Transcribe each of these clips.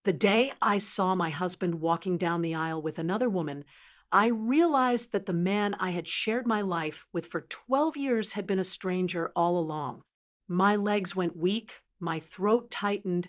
The day I saw my husband walking down the aisle with another woman, I realized that the man I had shared my life with for 12 years had been a stranger all along. My legs went weak, my throat tightened,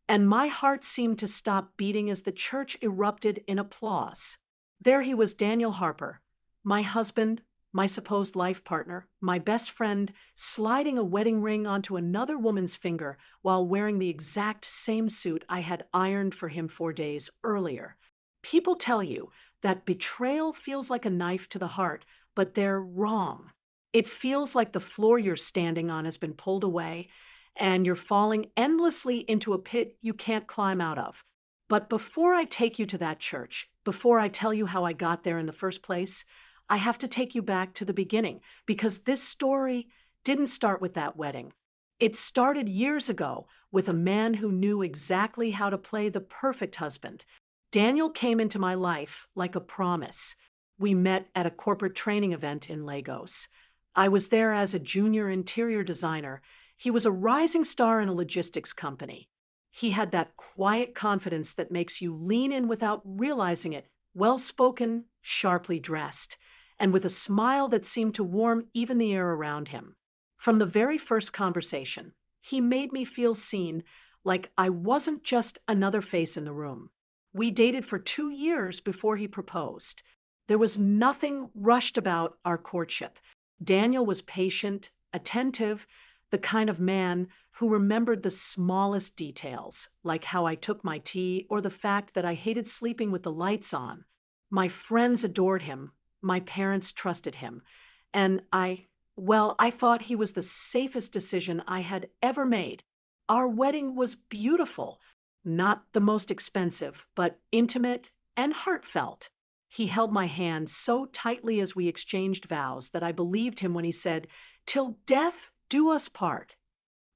and my heart seemed to stop beating as the church erupted in applause. There he was, Daniel Harper, my husband, my supposed life partner, my best friend, sliding a wedding ring onto another woman's finger while wearing the exact same suit I had ironed for him 4 days earlier. People tell you that betrayal feels like a knife to the heart, but they're wrong. It feels like the floor you're standing on has been pulled away, and you're falling endlessly into a pit you can't climb out of. But before I take you to that church, before I tell you how I got there in the first place, I have to take you back to the beginning, because this story didn't start with that wedding. It started years ago with a man who knew exactly how to play the perfect husband. Daniel came into my life like a promise. We met at a corporate training event in Lagos. I was there as a junior interior designer. He was a rising star in a logistics company. He had that quiet confidence that makes you lean in without realizing it, well-spoken, sharply dressed, and with a smile that seemed to warm even the air around him. From the very first conversation, he made me feel seen, like I wasn't just another face in the room. We dated for 2 years before he proposed. There was nothing rushed about our courtship. Daniel was patient, attentive, the kind of man who remembered the smallest details, like how I took my tea or the fact that I hated sleeping with the lights on. My friends adored him, my parents trusted him, and I thought he was the safest decision I had ever made. Our wedding was beautiful, not the most expensive, but intimate and heartfelt. He held my hand so tightly as we exchanged vows that I believed him when he said, "Till death do us part."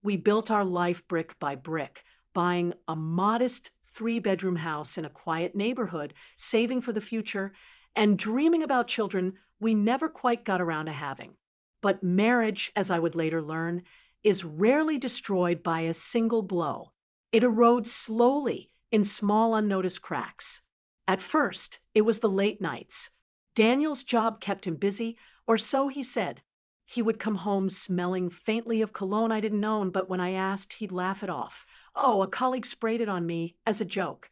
We built our life brick by brick, buying a modest 3-bedroom house in a quiet neighborhood, saving for the future, and dreaming about children we never quite got around to having. But marriage, as I would later learn, is rarely destroyed by a single blow. It erodes slowly in small unnoticed cracks. At first, it was the late nights. Daniel's job kept him busy, or so he said. He would come home smelling faintly of cologne I didn't own, but when I asked, he'd laugh it off. "Oh, a colleague sprayed it on me," as a joke.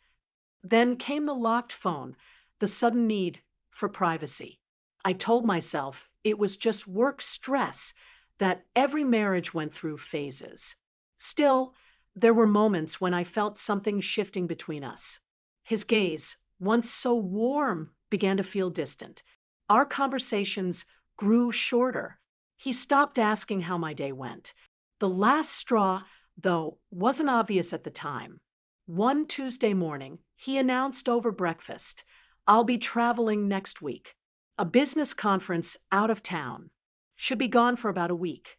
Then came the locked phone, the sudden need for privacy. I told myself it was just work stress, that every marriage went through phases. Still, there were moments when I felt something shifting between us. His gaze, once so warm, began to feel distant. Our conversations grew shorter. He stopped asking how my day went. The last straw, though, wasn't obvious at the time. One Tuesday morning, he announced over breakfast, "I'll be traveling next week. A business conference out of town. Should be gone for about a week."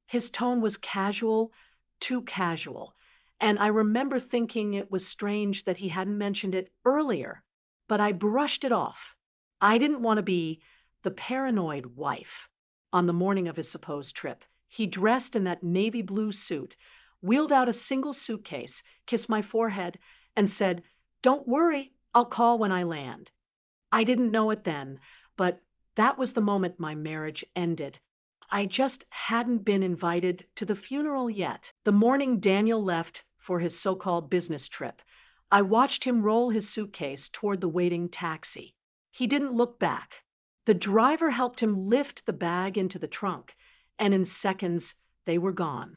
His tone was casual, too casual, and I remember thinking it was strange that he hadn't mentioned it earlier, but I brushed it off. I didn't want to be the paranoid wife. On the morning of his supposed trip, he dressed in that navy blue suit, wheeled out a single suitcase, kissed my forehead, and said, "Don't worry, I'll call when I land." I didn't know it then, but that was the moment my marriage ended. I just hadn't been invited to the funeral yet. The morning Daniel left for his so-called business trip, I watched him roll his suitcase toward the waiting taxi. He didn't look back. The driver helped him lift the bag into the trunk, and in seconds they were gone.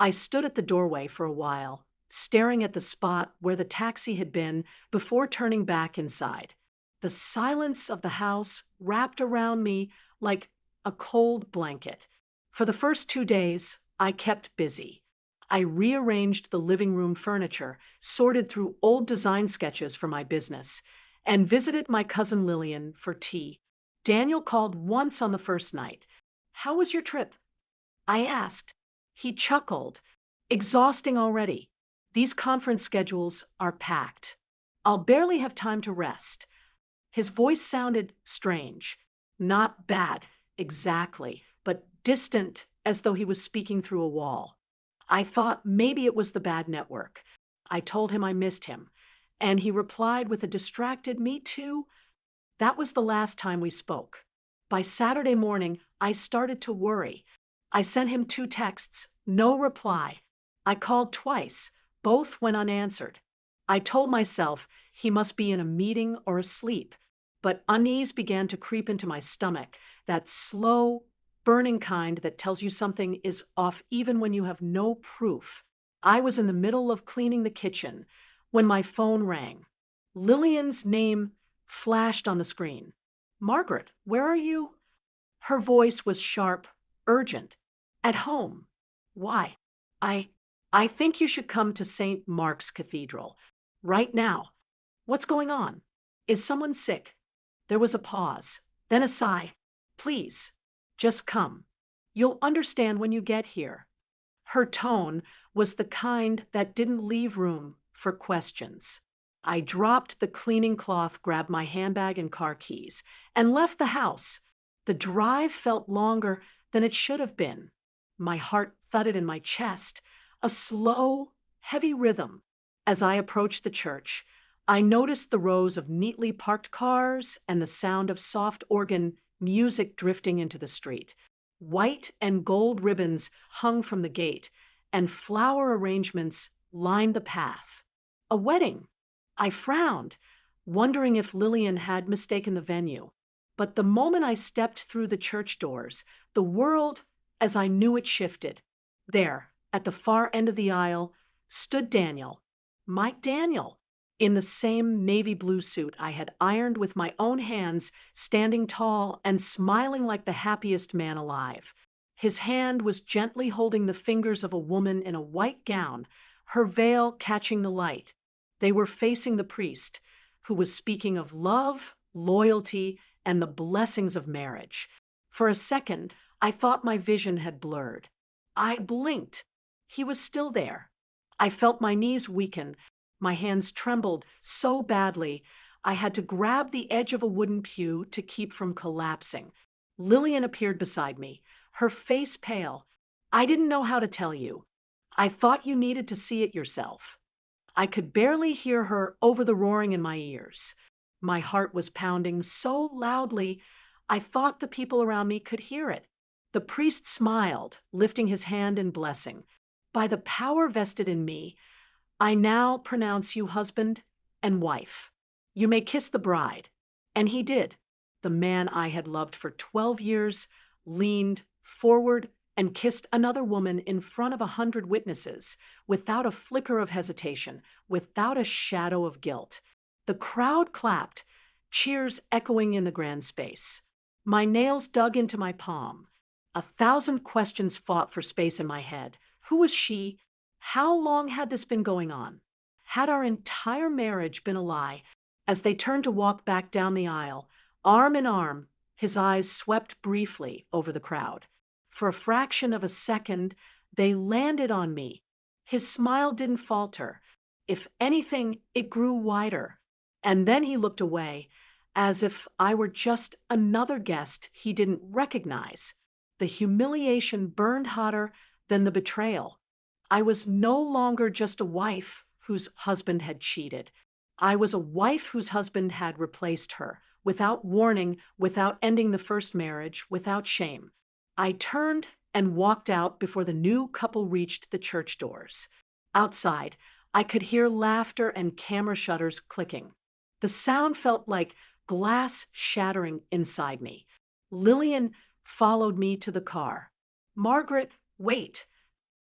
I stood at the doorway for a while, staring at the spot where the taxi had been before turning back inside. The silence of the house wrapped around me like a cold blanket. For the first 2 days, I kept busy. I rearranged the living room furniture, sorted through old design sketches for my business, and visited my cousin Lillian for tea. Daniel called once on the first night. "How was your trip?" I asked. He chuckled. "Exhausting already. These conference schedules are packed. I'll barely have time to rest." His voice sounded strange. Not bad, exactly, but distant, as though he was speaking through a wall. I thought maybe it was the bad network. I told him I missed him, And he replied with a distracted, "Me too." That was the last time we spoke. By Saturday morning, I started to worry. I sent him 2 texts, no reply. I called twice, both went unanswered. I told myself he must be in a meeting or asleep, but unease began to creep into my stomach, that slow, burning kind that tells you something is off even when you have no proof. I was in the middle of cleaning the kitchen when my phone rang. Lillian's name flashed on the screen. "Margaret, where are you?" Her voice was sharp, urgent. "At home." "Why?" I I think you should come to St. Mark's Cathedral. Right now." "What's going on? Is someone sick?" There was a pause, then a sigh. "Please, just come. You'll understand when you get here." Her tone was the kind that didn't leave room for questions. I dropped the cleaning cloth, grabbed my handbag and car keys, and left the house. The drive felt longer than it should have been. My heart thudded in my chest, a slow, heavy rhythm. As I approached the church, I noticed the rows of neatly parked cars and the sound of soft organ music drifting into the street. White and gold ribbons hung from the gate, and flower arrangements lined the path. A wedding! I frowned, wondering if Lillian had mistaken the venue. But the moment I stepped through the church doors, the world, as I knew it, shifted. There, at the far end of the aisle, stood Daniel, my Daniel, in the same navy blue suit I had ironed with my own hands, standing tall and smiling like the happiest man alive. His hand was gently holding the fingers of a woman in a white gown, her veil catching the light. They were facing the priest, who was speaking of love, loyalty, and the blessings of marriage. For a second, I thought my vision had blurred. I blinked. He was still there. I felt my knees weaken. My hands trembled so badly, I had to grab the edge of a wooden pew to keep from collapsing. Lillian appeared beside me, her face pale. "I didn't know how to tell you. I thought you needed to see it yourself." I could barely hear her over the roaring in my ears. My heart was pounding so loudly, I thought the people around me could hear it. The priest smiled, lifting his hand in blessing. "By the power vested in me, I now pronounce you husband and wife. You may kiss the bride." And he did. The man I had loved for 12 years leaned forward and kissed another woman in front of 100 witnesses, without a flicker of hesitation, without a shadow of guilt. The crowd clapped, cheers echoing in the grand space. My nails dug into my palm. 1,000 questions fought for space in my head. Who was she? How long had this been going on? Had our entire marriage been a lie? As they turned to walk back down the aisle, arm in arm, his eyes swept briefly over the crowd. For a fraction of a second, they landed on me. His smile didn't falter. If anything, it grew wider. And then he looked away, as if I were just another guest he didn't recognize. The humiliation burned hotter than the betrayal. I was no longer just a wife whose husband had cheated. I was a wife whose husband had replaced her, without warning, without ending the first marriage, without shame. I turned and walked out before the new couple reached the church doors. Outside, I could hear laughter and camera shutters clicking. The sound felt like glass shattering inside me. Lillian followed me to the car. "Margaret, wait."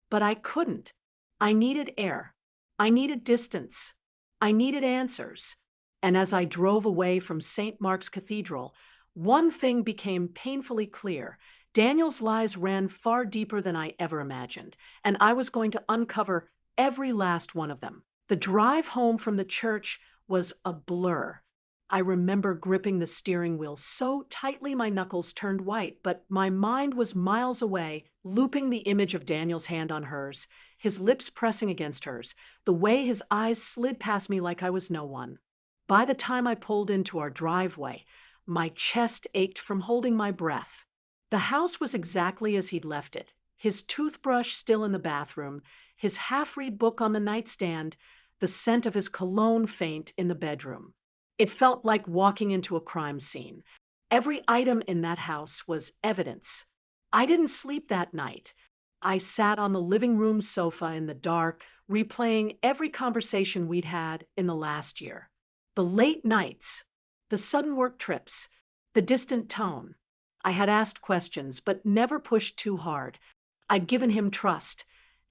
But I couldn't. I needed air. I needed distance. I needed answers. And as I drove away from St. Mark's Cathedral, one thing became painfully clear. Daniel's lies ran far deeper than I ever imagined, and I was going to uncover every last one of them. The drive home from the church was a blur. I remember gripping the steering wheel so tightly my knuckles turned white, but my mind was miles away, looping the image of Daniel's hand on hers, his lips pressing against hers, the way his eyes slid past me like I was no one. By the time I pulled into our driveway, my chest ached from holding my breath. The house was exactly as he'd left it, his toothbrush still in the bathroom, his half-read book on the nightstand, the scent of his cologne faint in the bedroom. It felt like walking into a crime scene. Every item in that house was evidence. I didn't sleep that night. I sat on the living room sofa in the dark, replaying every conversation we'd had in the last year. The late nights, the sudden work trips, the distant tone. I had asked questions, but never pushed too hard. I'd given him trust,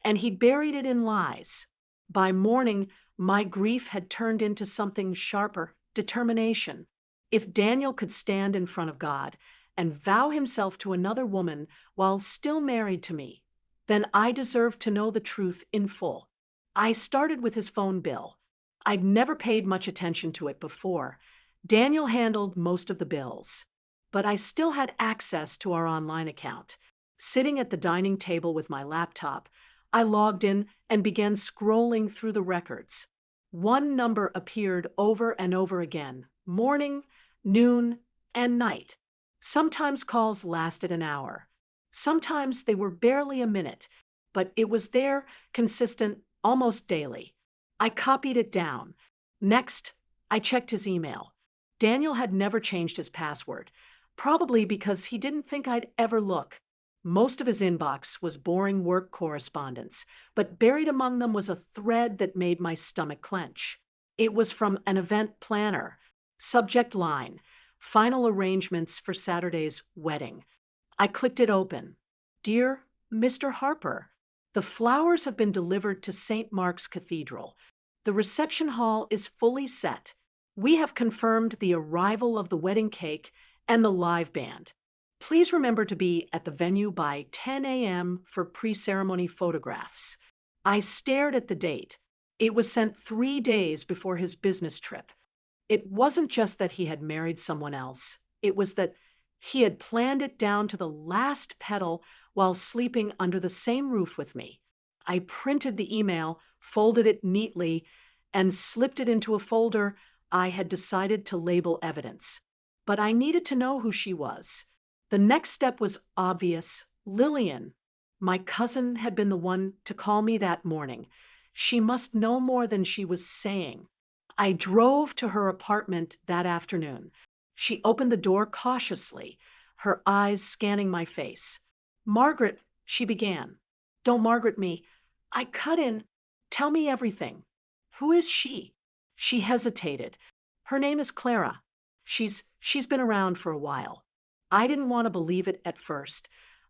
and he'd buried it in lies. By morning, my grief had turned into something sharper, determination. If Daniel could stand in front of God and vow himself to another woman while still married to me, then I deserved to know the truth in full. I started with his phone bill. I'd never paid much attention to it before. Daniel handled most of the bills, but I still had access to our online account. Sitting at the dining table with my laptop, I logged in and began scrolling through the records. One number appeared over and over again, morning, noon, and night. Sometimes calls lasted an hour. Sometimes they were barely a minute, but it was there, consistent, almost daily. I copied it down. Next, I checked his email. Daniel had never changed his password, probably because he didn't think I'd ever look. Most of his inbox was boring work correspondence, but buried among them was a thread that made my stomach clench. It was from an event planner. Subject line: final arrangements for Saturday's wedding. I clicked it open. Dear Mr. Harper, the flowers have been delivered to St. Mark's Cathedral. The reception hall is fully set. We have confirmed the arrival of the wedding cake and the live band. Please remember to be at the venue by 10 a.m. for pre-ceremony photographs. I stared at the date. It was sent 3 days before his business trip. It wasn't just that he had married someone else. It was that he had planned it down to the last petal while sleeping under the same roof with me. I printed the email, folded it neatly, and slipped it into a folder I had decided to label evidence. But I needed to know who she was. The next step was obvious. Lillian. My cousin had been the one to call me that morning. She must know more than she was saying. I drove to her apartment that afternoon. She opened the door cautiously, her eyes scanning my face. Margaret, she began. Don't Margaret me. I cut in. Tell me everything. Who is she? She hesitated. Her name is Clara. She's been around for a while. I didn't want to believe it at first,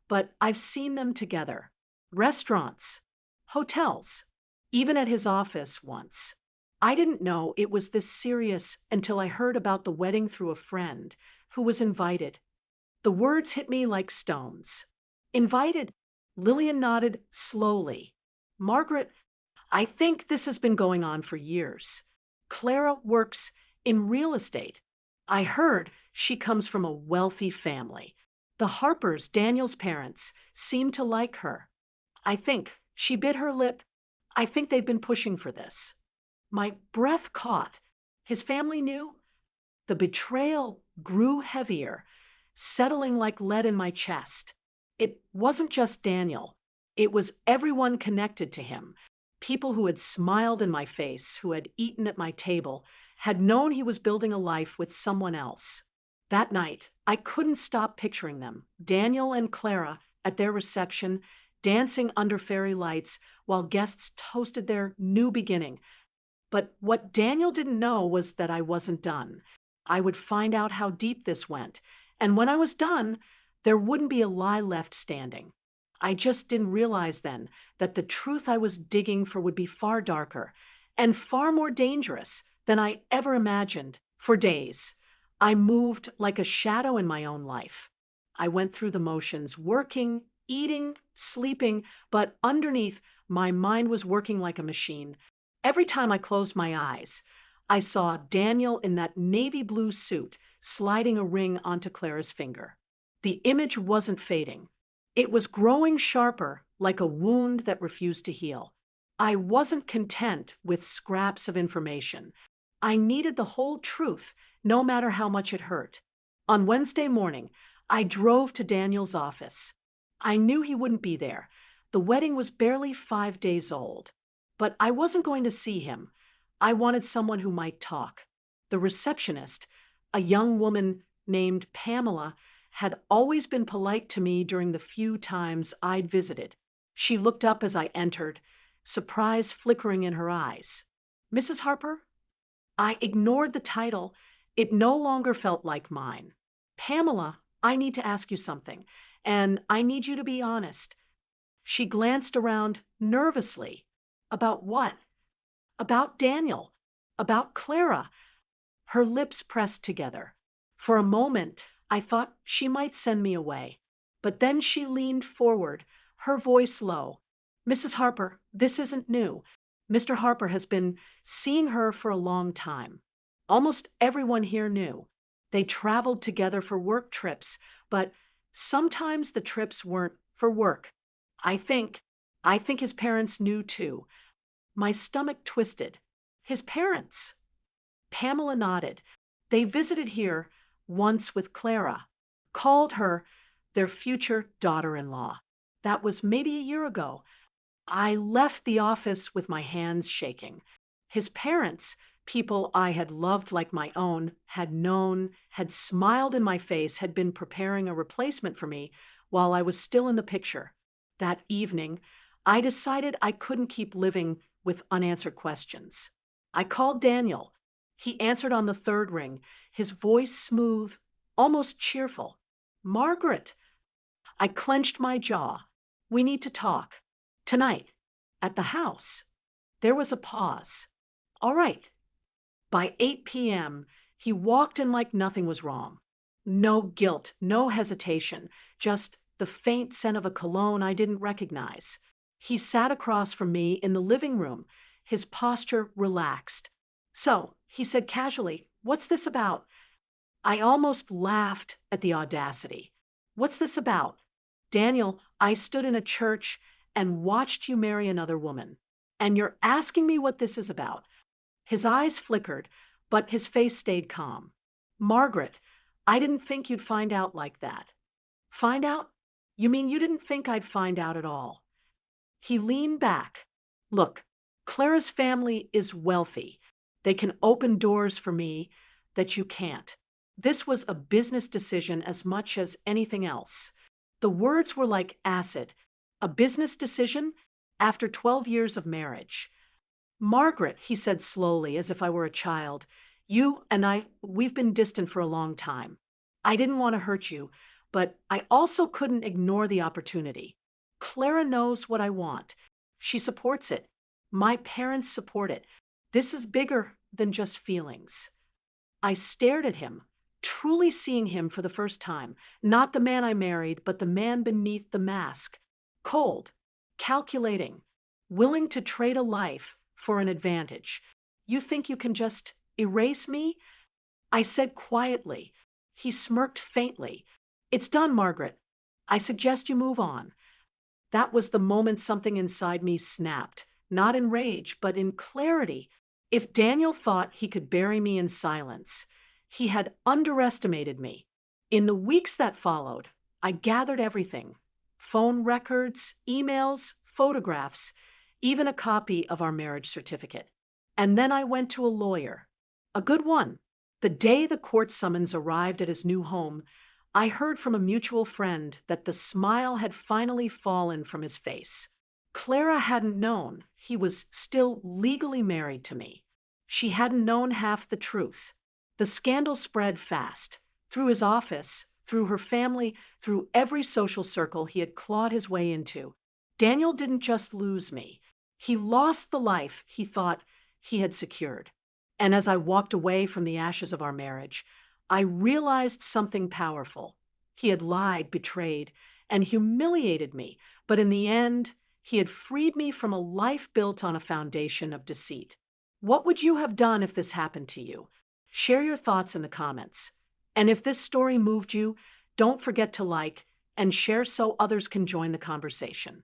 but I've seen them together. Restaurants, hotels, even at his office once. I didn't know it was this serious until I heard about the wedding through a friend who was invited. The words hit me like stones. Invited? Lillian nodded slowly. Margaret, I think this has been going on for years. Clara works in real estate. I heard she comes from a wealthy family. The Harpers, Daniel's parents, seem to like her. I think, she bit her lip, I think they've been pushing for this. My breath caught. His family knew? The betrayal grew heavier, settling like lead in my chest. It wasn't just Daniel. It was everyone connected to him. People who had smiled in my face, who had eaten at my table, had known he was building a life with someone else. That night, I couldn't stop picturing them, Daniel and Clara, at their reception, dancing under fairy lights while guests toasted their new beginning. But what Daniel didn't know was that I wasn't done. I would find out how deep this went, and when I was done, there wouldn't be a lie left standing. I just didn't realize then that the truth I was digging for would be far darker and far more dangerous than I ever imagined. For days, I moved like a shadow in my own life. I went through the motions, working, eating, sleeping, but underneath, my mind was working like a machine. Every time I closed my eyes, I saw Daniel in that navy blue suit sliding a ring onto Clara's finger. The image wasn't fading. It was growing sharper, like a wound that refused to heal. I wasn't content with scraps of information. I needed the whole truth, no matter how much it hurt. On Wednesday morning, I drove to Daniel's office. I knew he wouldn't be there. The wedding was barely 5 days old. But I wasn't going to see him. I wanted someone who might talk. The receptionist, a young woman named Pamela, had always been polite to me during the few times I'd visited. She looked up as I entered, surprise flickering in her eyes. Mrs. Harper? I ignored the title. It no longer felt like mine. Pamela, I need to ask you something, and I need you to be honest. She glanced around nervously. About what? About Daniel. About Clara. Her lips pressed together. For a moment, I thought she might send me away. But then she leaned forward, her voice low. Mrs. Harper, this isn't new. Mr. Harper has been seeing her for a long time. Almost everyone here knew. They traveled together for work trips, but sometimes the trips weren't for work. I think his parents knew too. My stomach twisted. His parents? Pamela nodded. They visited here once with Clara, called her their future daughter-in-law. That was maybe a year ago. I left the office with my hands shaking. His parents, people I had loved like my own, had known, had smiled in my face, had been preparing a replacement for me while I was still in the picture. That evening, I decided I couldn't keep living with unanswered questions. I called Daniel. He answered on the third ring, his voice smooth, almost cheerful. Margaret! I clenched my jaw. We need to talk. Tonight. At the house. There was a pause. All right. By 8 p.m., he walked in like nothing was wrong. No guilt, no hesitation, just the faint scent of a cologne I didn't recognize. He sat across from me in the living room, his posture relaxed. So, he said casually, what's this about? I almost laughed at the audacity. What's this about? Daniel, I stood in a church and watched you marry another woman. And you're asking me what this is about. His eyes flickered, but his face stayed calm. Margaret, I didn't think you'd find out like that. Find out? You mean you didn't think I'd find out at all? He leaned back. Look, Clara's family is wealthy. They can open doors for me that you can't. This was a business decision as much as anything else. The words were like acid. A business decision after 12 years of marriage. Margaret, he said slowly, as if I were a child, you and I, we've been distant for a long time. I didn't want to hurt you, but I also couldn't ignore the opportunity. Clara knows what I want. She supports it. My parents support it. This is bigger than just feelings. I stared at him, truly seeing him for the first time, not the man I married, but the man beneath the mask. Cold, calculating, willing to trade a life for an advantage. You think you can just erase me? I said quietly. He smirked faintly. It's done, Margaret. I suggest you move on. That was the moment something inside me snapped, not in rage, but in clarity. If Daniel thought he could bury me in silence, he had underestimated me. In the weeks that followed, I gathered everything. Phone records, emails, photographs, even a copy of our marriage certificate. And then I went to a lawyer. A good one. The day the court summons arrived at his new home, I heard from a mutual friend that the smile had finally fallen from his face. Clara hadn't known he was still legally married to me. She hadn't known half the truth. The scandal spread fast, through his office, through her family, through every social circle he had clawed his way into. Daniel didn't just lose me. He lost the life he thought he had secured. And as I walked away from the ashes of our marriage, I realized something powerful. He had lied, betrayed, and humiliated me, but in the end, he had freed me from a life built on a foundation of deceit. What would you have done if this happened to you? Share your thoughts in the comments. And if this story moved you, don't forget to like and share so others can join the conversation.